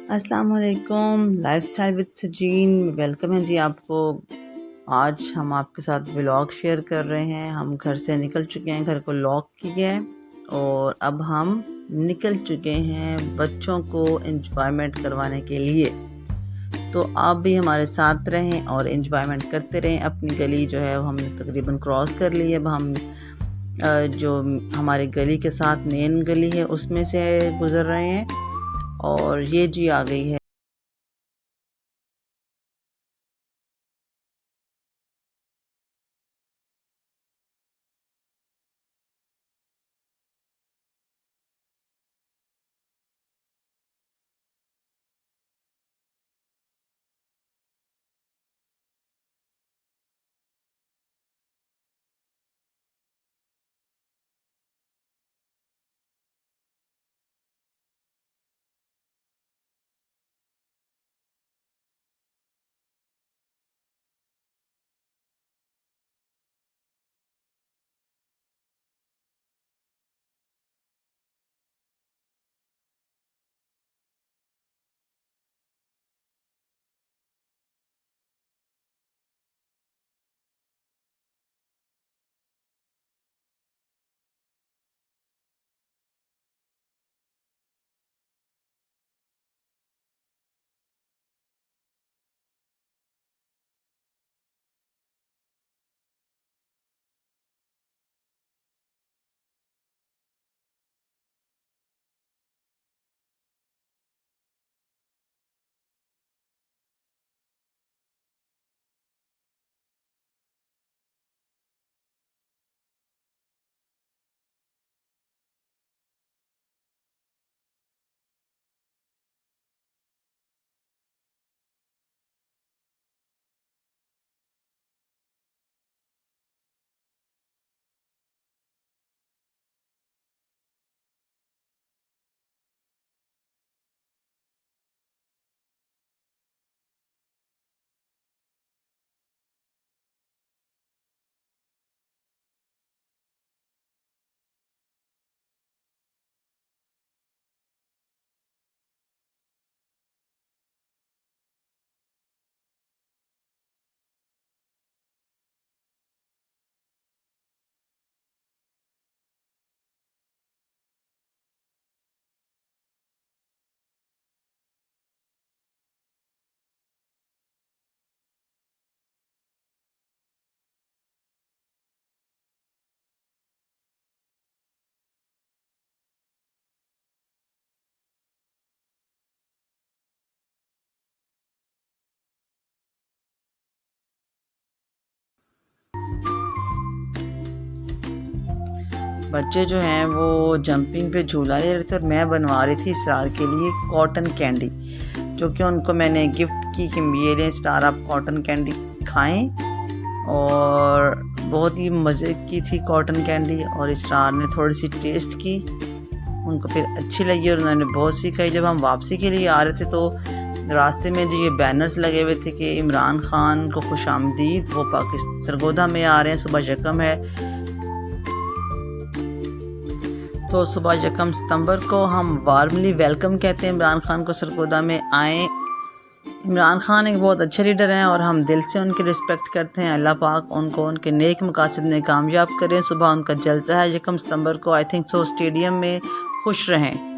अस्सलाम वालेकुम, lifestyle with सजीन welcome है जी आपको। आज हम आपके साथ व्लॉग शेयर कर रहे हैं। हम घर से निकल चुके हैं, घर को लॉक किया है और अब हम निकल चुके हैं बच्चों को एंजॉयमेंट करवाने के लिए। तो आप भी हमारे साथ रहें और एंजॉयमेंट करते रहें। अपनी गली जो है हमने तकरीबन क्रॉस कर ली है। अब हम जो हमारे गली के साथ मेन गली है उसमें से गुज़र रहे हैं और ये जी आ गई है। बच्चे जो हैं वो जंपिंग पे झूला ले रहे थे और मैं बनवा रही थी इसरार के लिए कॉटन कैंडी, जो कि उनको मैंने गिफ्ट की कि ये लें स्टार, आप कॉटन कैंडी खाएं। और बहुत ही मज़े की थी कॉटन कैंडी और इसरार ने थोड़ी सी टेस्ट की, उनको फिर अच्छी लगी और उन्होंने बहुत सी खाई। जब हम वापसी के लिए आ रहे थे तो रास्ते में जो ये बैनर्स लगे हुए थे कि इमरान खान को खुश आमदीद, वो पाकिस्तान सरगोदा में आ रहे हैं, सुबह यकम है। तो सुबह यकम सितंबर को हम वार्मली वेलकम कहते हैं इमरान खान को सरगोदा में आएँ। इमरान खान एक बहुत अच्छे लीडर हैं और हम दिल से उनकी रिस्पेक्ट करते हैं। अल्लाह पाक उनको उनके नेक मकासद में कामयाब करें। सुबह उनका जलसा है यकम सितंबर को, आई थिंक सो स्टेडियम में। खुश रहें।